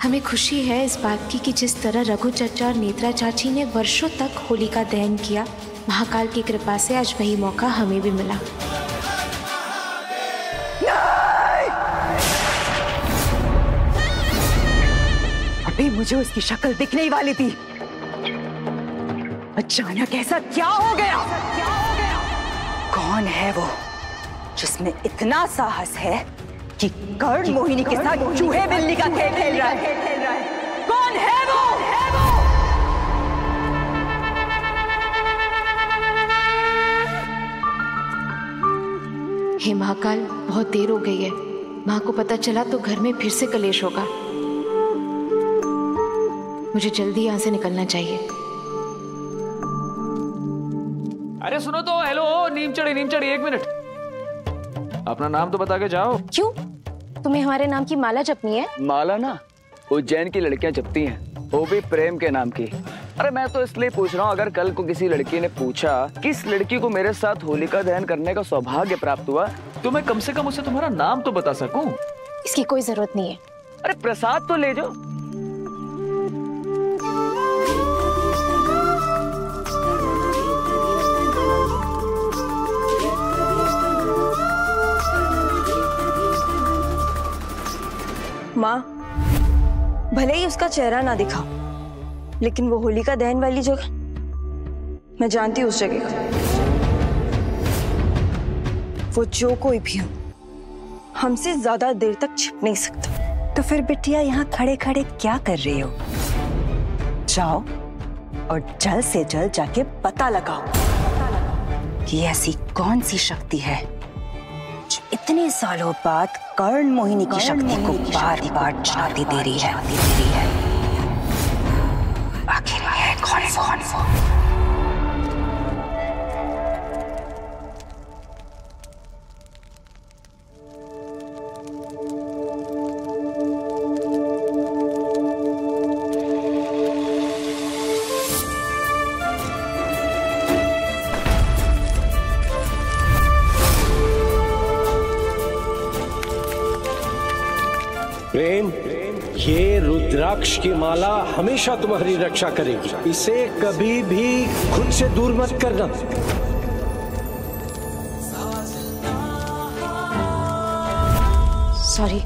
हमें खुशी है इस बात की कि जिस तरह रघु चाचा और नेत्रा चाची ने वर्षों तक होलिका दहन किया, महाकाल की कृपा से आज वही मौका हमें भी मिला। अभी मुझे उसकी शक्ल दिखने ही वाली थी, अचानक ऐसा क्या हो गया? कौन है वो जिसमें इतना साहस है कि कर्ण मोहिनी के साथ चूहे बिल्ली का खेल खेल रहा है? कौन है वो? हे महाकाल, बहुत देर हो गई है। माँ को पता चला तो घर में फिर से कलेश होगा। मुझे जल्दी यहाँ से निकलना चाहिए। अरे सुनो तो, हेलो नीम चढ़ी 1 मिनट, अपना नाम तो बता के जाओ। क्यों, तुम्हें हमारे नाम की माला जपनी है? माला ना, उज्जैन की लड़कियां जपती हैं, वो भी प्रेम के नाम की। अरे मैं तो इसलिए पूछ रहा हूँ, अगर कल को किसी लड़की ने पूछा किस लड़की को मेरे साथ होलिका दहन करने का सौभाग्य प्राप्त हुआ, तो मैं कम से कम उसे तुम्हारा नाम तो बता सकूं। इसकी कोई जरूरत नहीं है। अरे प्रसाद तो ले जाओ। माँ, भले ही उसका चेहरा ना दिखा, लेकिन वो होलिका दहन वाली जगह मैं जानती हूँ उस जगह को। वो जो कोई भी हो, हमसे ज्यादा देर तक छिप नहीं सकता। तो फिर बिटिया यहाँ खड़े खड़े क्या कर रही हो? जाओ और जल्द से जल्द जाके पता लगाओ कि ऐसी कौन सी शक्ति है जो इतने सालों बाद कर्ण मोहिनी की शक्ति को बार बार चुनौती दे रही है। आखिर है कौन वो? प्रेम, ये रुद्राक्ष की माला हमेशा तुम्हारी रक्षा करेगी। इसे कभी भी खुद से दूर मत करना। सॉरी।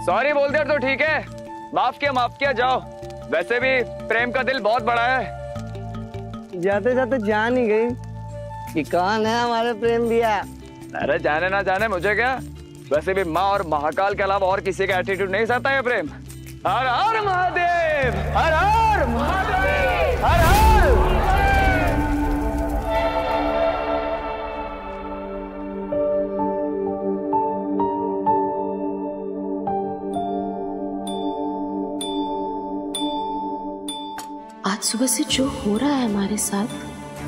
सॉरी बोल दे तो ठीक है, माफ किया जाओ। वैसे भी प्रेम का दिल बहुत बड़ा है। जाते जाते जान ही गई कि कौन है हमारे प्रेम भैया। अरे जाने ना जाने मुझे क्या, वैसे भी माँ और महाकाल के अलावा और किसी का एटीट्यूड नहीं सहता है प्रेम। हर हर महादेव, हर हर महादेव, हर हर। आज सुबह से जो हो रहा है हमारे साथ,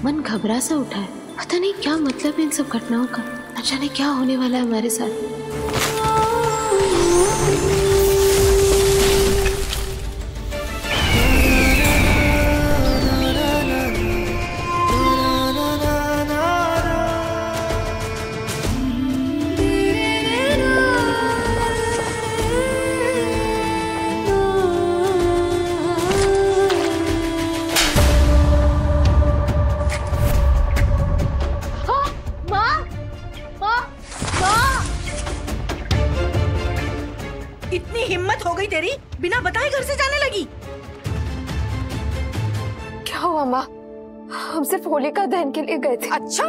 मन घबरा सा उठा है। पता नहीं क्या मतलब है इन सब घटनाओं का, न जाने क्या होने वाला है हमारे साथ। इतनी हिम्मत हो गई तेरी, बिना बताए घर से जाने लगी। क्या हुआ माँ? हम सिर्फ होलिका दहन के लिए गए थे। अच्छा,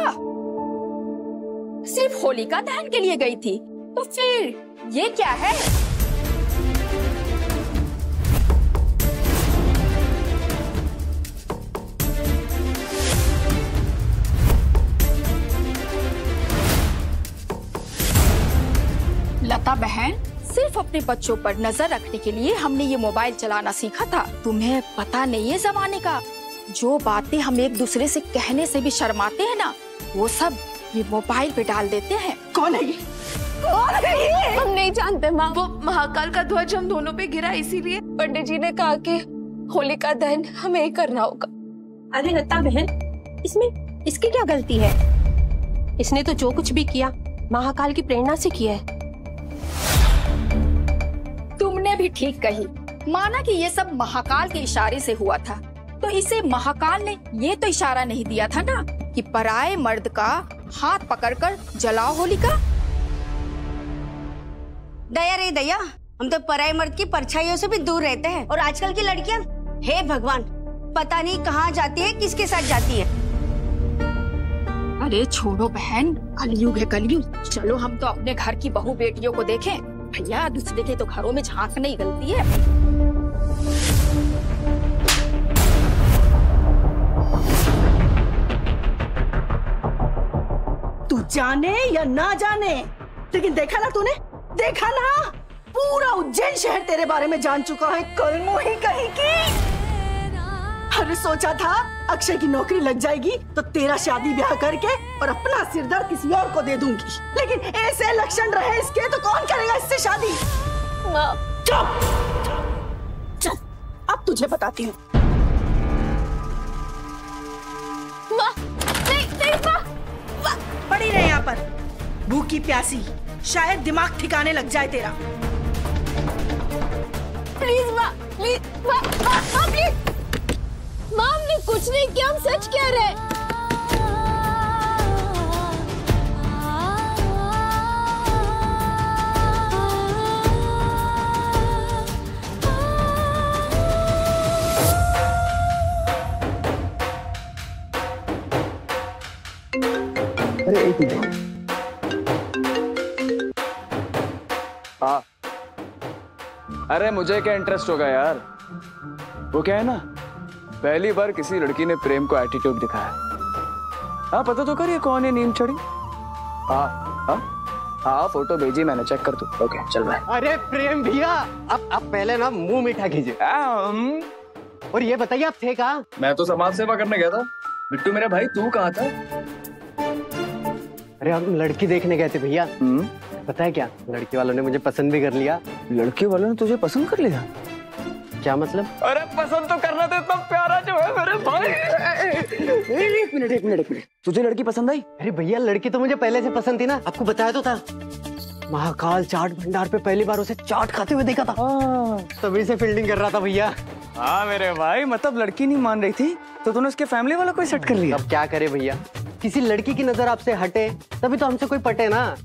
सिर्फ होलिका दहन के लिए गई थी, तो फिर ये क्या है? लता बहन, सिर्फ अपने बच्चों पर नजर रखने के लिए हमने ये मोबाइल चलाना सीखा था। तुम्हें पता नहीं है जमाने का, जो बातें हम एक दूसरे से कहने से भी शर्माते हैं ना, वो सब ये मोबाइल पे डाल देते हैं। कौन है ये? कौन है ये? हम नहीं जानते माँ। वो महाकाल का ध्वज हम दोनों पे गिरा, इसीलिए पंडित जी ने कहा कि होलिका दहन हमें ही करना होगा। अरे लता बहन, इसमें इसकी क्या गलती है? इसने तो जो कुछ भी किया महाकाल की प्रेरणा से किया है। तुमने भी ठीक कही। माना कि ये सब महाकाल के इशारे से हुआ था, तो इसे महाकाल ने ये तो इशारा नहीं दिया था ना कि पराये मर्द का हाथ पकड़कर जलाओ होलिका। दया रे दया, हम तो पराये मर्द की परछाइयों से भी दूर रहते हैं। और आजकल की लड़कियां, हे भगवान, पता नहीं कहाँ जाती है, किसके साथ जाती है। अरे छोड़ो बहन, कलयुग है कलयुग। चलो हम तो अपने घर की बहू बेटियों को देखें। भैया दूसरे के तो घरों में झांकने ही गलती है। तू जाने या ना जाने, लेकिन देखा ना तूने, देखा ना, पूरा उज्जैन शहर तेरे बारे में जान चुका है। कलमोही कहीं की। अरे सोचा था अक्षय की नौकरी लग जाएगी तो तेरा शादी ब्याह करके और अपना सिरदर्द किसी और को दे दूंगी, लेकिन ऐसे लक्षण रहे इसके तो कौन करेगा इससे शादी। चुप, चल अब तुझे बताती हूँ। पड़ी रहे यहाँ पर भूखी प्यासी, शायद दिमाग ठिकाने लग जाए तेरा। प्लीज माँ, प्लीज माँ, प्लीज। माँ हमने कुछ नहीं किया, हम सच कह रहे हैं। अरे एक मिनट। हाँ, अरे मुझे क्या इंटरेस्ट होगा यार। वो क्या है ना, पहली बार किसी लड़की ने प्रेम को एटीट्यूड दिखाया। हाँ पता तो करिए कौन है नीम चढ़ी। हाँ हाँ हाँ, फोटो भेजी मैंने, चेक कर तू। ओके चल भाई। अरे प्रेम भैया, अब पहले ना मुंह मीठा कीजिए। और ये बताइए आप थे कहाँ? मैं तो समाज सेवा करने गया था। बिट्टू मेरा भाई, तू कहाँ था? अरे हम लड़की देखने गए थे भैया। पता है क्या, लड़की वालों ने मुझे पसंद भी कर लिया। लड़की वालों ने तुझे पसंद कर लिया? क्या मतलब? अरे पसंद तो करना तो इतना प्यारा जो है मेरे भाई। एक मिनट, तुझे लड़की पसंद आई? अरे भैया लड़की तो मुझे पहले से पसंद थी ना, आपको बताया तो था। महाकाल चाट भंडार पे पहली बार उसे चाट खाते हुए देखा था, तभी से फील्डिंग कर रहा था भैया। हाँ मेरे भाई, मतलब लड़की नहीं मान रही थी तो तूने उसके फैमिली वालों को सेट कर लिया। अब क्या करे भैया, किसी लड़की की नजर आपसे हटे तभी तो हमसे कोई पटे ना,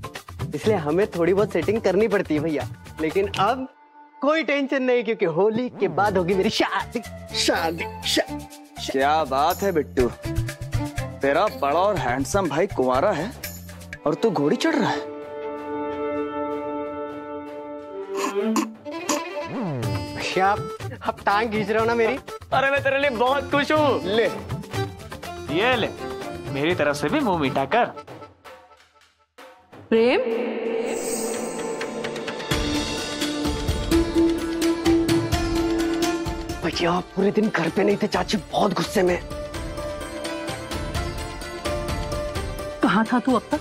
इसलिए हमें थोड़ी बहुत सेटिंग करनी पड़ती है भैया। लेकिन अब कोई टेंशन नहीं, क्योंकि होली के बाद होगी मेरी शादी। क्या बात है बिट्टू, तेरा बड़ा और हैंडसम भाई कुंवारा है और तू घोड़ी चढ़ रहा है। भैया आप टांग खींच रहे हो ना मेरी। अरे मैं तेरे लिए बहुत खुश हूँ। ले ये ले, मेरी तरफ से भी मुंह मीठा कर। प्रेम, भैया आप पूरे दिन घर पे नहीं थे, चाची बहुत गुस्से में। कहाँ था तू अब तक?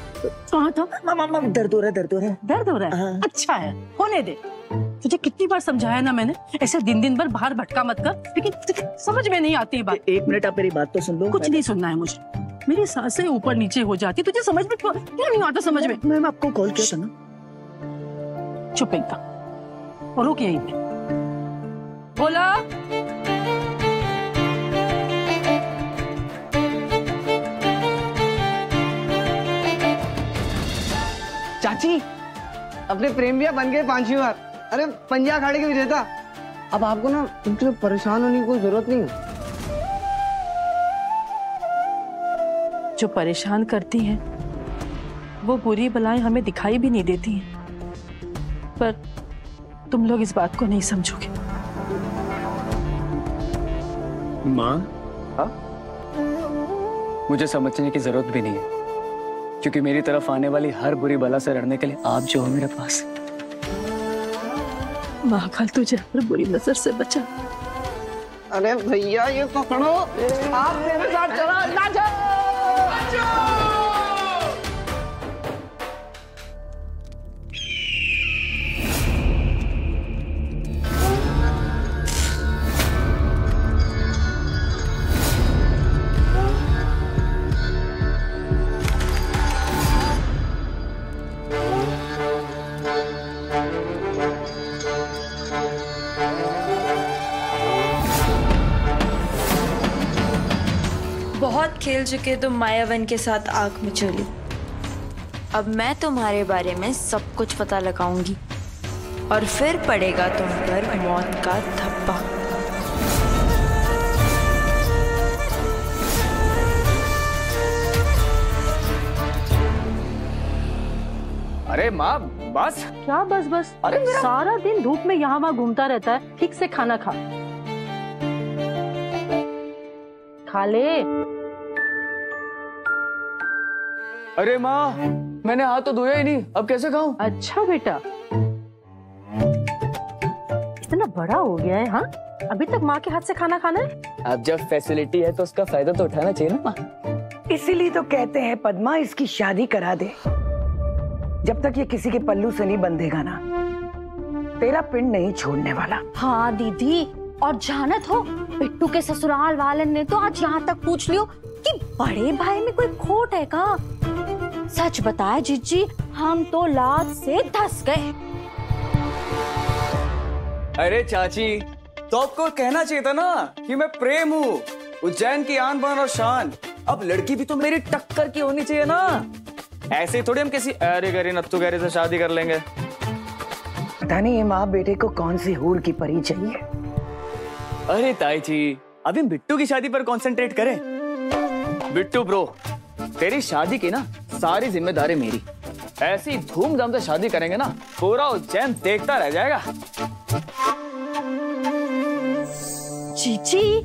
कहाँ था? मामा दर्द हो रहा है, दर्द हो रहा है। दर्द हो रहा है? अच्छा है, होने दे। तुझे कितनी बार समझाया ना मैंने, ऐसे दिन दिन भर बाहर भटका मत कर, लेकिन समझ में नहीं आती बात। एक मिनट आप मेरी बात तो सुन लो। कुछ नहीं सुनना है मुझे, मेरी सांसें ऊपर नीचे हो जाती, तुझे समझ में क्यों नहीं आता? समझ में मैम आपको कॉल किया था ना। चुप एकदम, और रुक यहीं पे। बोला चाची, अपने प्रेम भैया बन गए 5वीं बार। अरे पंजा खाड़े के विजेता। अब आपको ना उनसे परेशान होने की कोई जरूरत नहीं है। जो परेशान करती हैं वो बुरी बलाएं हमें दिखाई भी नहीं देती हैं, पर तुम लोग इस बात को नहीं समझोगे। माँ, मुझे समझने की जरूरत भी नहीं है, क्योंकि मेरी तरफ आने वाली हर बुरी बला से लड़ने के लिए आप जो हो मेरे पास। महाकाल तुझे हर बुरी नजर से बचा। अरे भैया ये पकड़ो, आप मेरे साथ चला ना जाओ। बहुत खेल चुके तुम मायावन के साथ आंख मिचोली। अब मैं तुम्हारे बारे में सब कुछ पता लगाऊंगी और फिर पड़ेगा तुम पर मौत का थप्पा। अरे माँ बस। क्या बस बस? अरे सारा दिन धूप में यहाँ वहाँ घूमता रहता है, ठीक से खाना खा ले। अरे माँ मैंने हाथ तो धोया ही नहीं, अब कैसे खाऊं? अच्छा बेटा, इतना बड़ा हो गया है। हाँ, अभी तक माँ के हाथ से खाना खाना है? अब जब फैसिलिटी है तो उसका फायदा तो उठाना चाहिए ना माँ। इसीलिए तो कहते हैं पद्मा इसकी शादी करा दे। जब तक ये किसी के पल्लू से नहीं बंधेगा ना, तेरा पिंड नहीं छोड़ने वाला। हाँ दीदी, और जानत हो बिट्टू के ससुराल वालन ने तो आज यहाँ तक पूछ लियो कि बड़े भाई में कोई खोट है का। सच बताए जीजी, हम तो लात से धस गए। अरे चाची, तो आपको कहना चाहिए था ना कि मैं प्रेम हूँ, उज्जैन की आन बान और शान। अब लड़की भी तो मेरी टक्कर की होनी चाहिए ना। ऐसे थोड़ी हम किसी अरे गरे नत्थु गरे से शादी कर लेंगे। पता नहीं ये माँ बेटे को कौन सी हूल की परी चाहिए। अरे ताई जी, अभी बिट्टू की शादी पर कंसंट्रेट करें। बिट्टू ब्रो, तेरी शादी की ना सारी जिम्मेदारी मेरी। ऐसी धूमधाम से शादी करेंगे ना, पूरा उज्जैन देखता रह जाएगा। जीजी,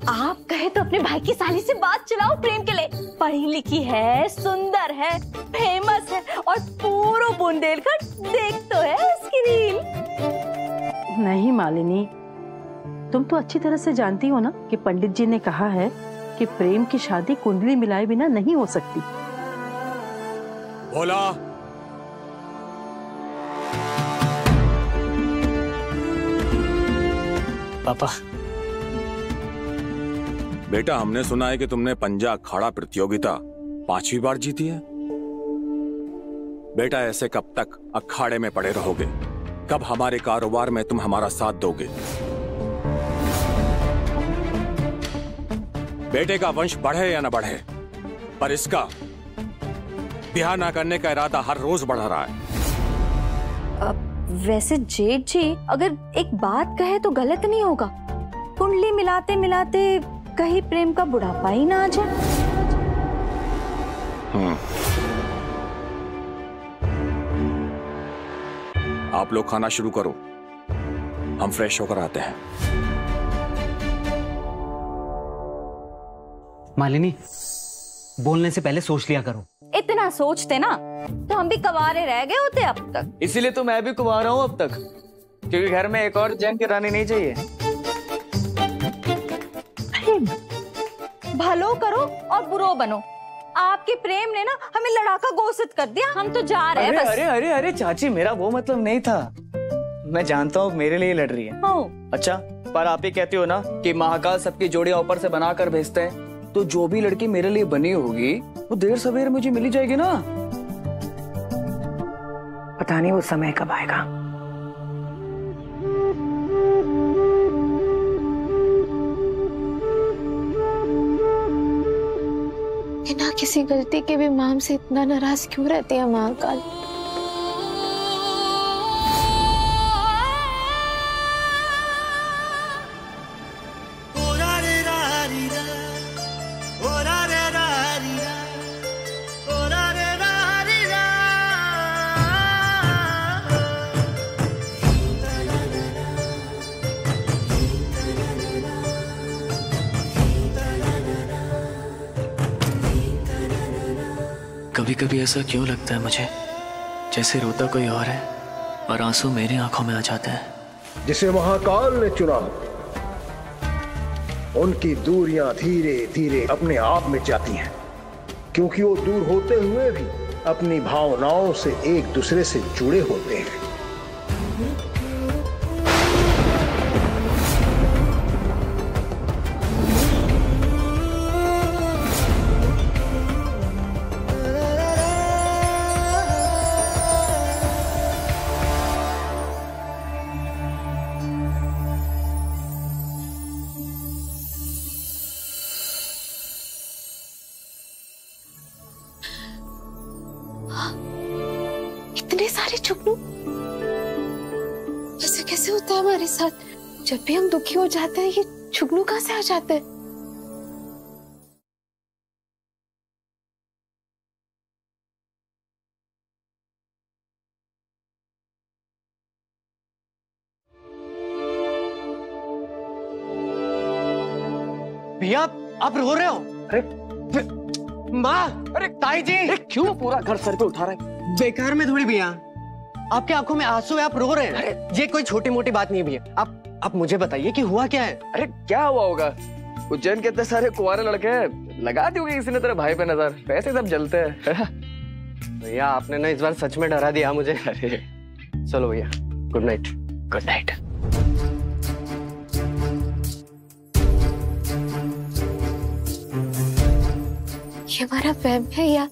आप कहे तो अपने भाई की साली से बात चलाओ प्रेम के लिए। पढ़ी लिखी है, सुंदर है, फेमस है और पूरा बुंदेलखंड देख तो है इसकी रील। नहीं मालिनी, तुम तो अच्छी तरह से जानती हो ना कि पंडित जी ने कहा है कि प्रेम की शादी कुंडली मिलाए बिना नहीं हो सकती। भोला, पापा। बेटा, हमने सुना है कि तुमने पंजा अखाड़ा प्रतियोगिता 5वीं बार जीती है। बेटा, ऐसे कब तक अखाड़े में पड़े रहोगे? कब हमारे कारोबार में तुम हमारा साथ दोगे? बेटे का वंश बढ़े या न बढ़े, पर इसका ब्याह ना करने का इरादा हर रोज बढ़ रहा है। वैसे जेठ जी, अगर एक बात कहे तो गलत नहीं होगा। कुंडली मिलाते मिलाते कहीं प्रेम का बुढ़ापा ही ना आ जाए। आप लोग खाना शुरू करो, हम फ्रेश होकर आते हैं। मालिनी, बोलने से पहले सोच लिया करो। इतना सोचते ना तो हम भी कवारे रह गए होते अब तक। इसीलिए तो मैं भी कुंवारा हूँ अब तक, क्योंकि घर में एक और जैन की रानी नहीं चाहिए। भलो करो और बुरो बनो। आपके प्रेम ने ना हमें लड़ाका घोषित कर दिया। हम तो जा रहे हैं बस। अरे अरे अरे चाची, मेरा वो मतलब नहीं था। मैं जानता हूँ मेरे लिए लड़ रही है। अच्छा, पर आप ही कहती हो ना कि महाकाल सबकी जोड़ियां ऊपर से बनाकर भेजते हैं, तो जो भी लड़की मेरे लिए बनी होगी वो देर सवेर मुझे मिली जाएगी ना। पता नहीं वो समय कब आएगा। बिना किसी गलती के भी माम से इतना नाराज क्यों रहते हैं महाकाल? कभी कभी ऐसा क्यों लगता है मुझे जैसे रोता कोई और है और आंसू मेरी आंखों में आ जाते हैं। जिसे महाकाल ने चुना, उनकी दूरियां धीरे धीरे अपने आप मिट जाती हैं, क्योंकि वो दूर होते हुए भी अपनी भावनाओं से एक दूसरे से जुड़े होते हैं। अरे जुगनू, ऐसे कैसे होता है हमारे साथ? जब भी हम दुखी हो जाते हैं ये जुगनू कहाँ से आ जाते हैं? भैया आप रो रहे हो? अरे माँ, अरे ताई जी, क्यों पूरा घर सर पे उठा रहे हैं? बेकार में थोड़ी भैया, आपके आंखों में आंसू है, आप रो रहे हैं। ये कोई छोटी मोटी बात नहीं है भैया। आप मुझे बताइए कि हुआ क्या है? अरे क्या हुआ होगा, उज्जैन के इतने सारे कुंवारे लड़के हैं, लगा दी होगी किसी ने तेरे भाई पे नजर, वैसे सब जलते हैं। भैया आपने ना इस बार सच में डरा दिया मुझे। अरे चलो भैया, गुड नाइट। Good night. ये हमारा वहम है या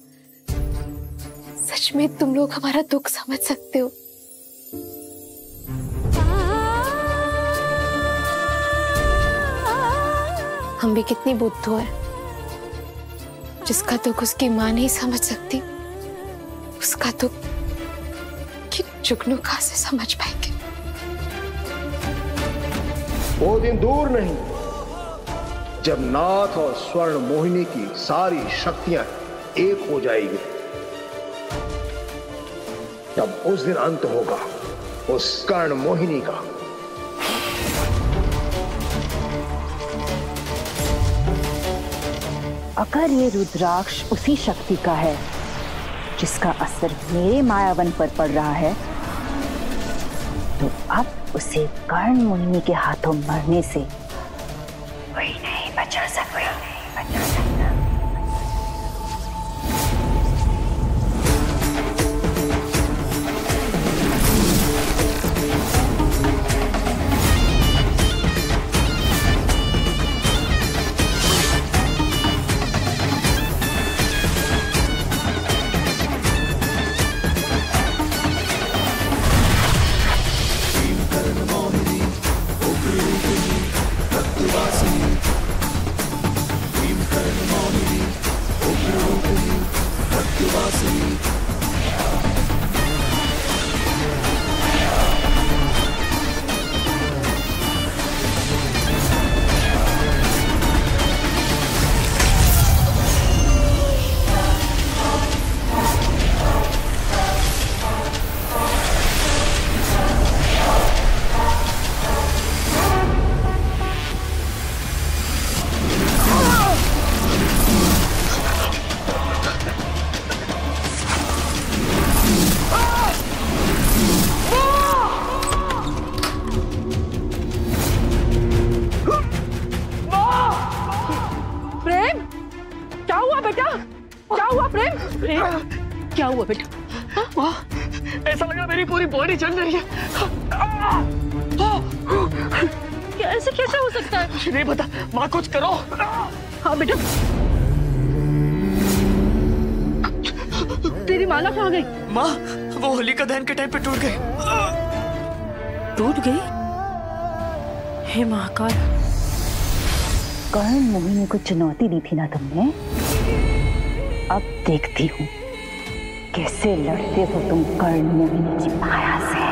सच में तुम लोग हमारा दुख समझ सकते हो? हम भी कितनी बुद्धू हैं, जिसका दुख उसकी माँ नहीं समझ सकती, उसका दुख कि जुगनू कहाँ से समझ पाएंगे। वो दिन दूर नहीं जब नाथ और स्वर्ण मोहिनी की सारी शक्तियां एक हो जाएगी, तब उस दिन अंत होगा उस कर्ण मोहिनी का। अगर ये रुद्राक्ष उसी शक्ति का है जिसका असर मेरे मायावन पर पड़ रहा है, तो अब उसे कर्ण मोहिनी के हाथों मरने से कोई नहीं बचा सकता। क्या हुआ बेटा? ऐसा लगा मेरी पूरी बॉडी जल रही है। क्या ऐसे कैसे हो सकता है? मुझे नहीं पता, माँ कुछ करो। हाँ बेटा, तेरी माला कहाँ गई? माँ, वो होलिका दहन के टाइम पे टूट गई। टूट गई? हे महाकाल, कर्ण मोहिनी को चुनौती दी थी ना तुमने, अब देखती हूँ कैसे लड़ते हो तुम कर्ण मोहिनी की माया से।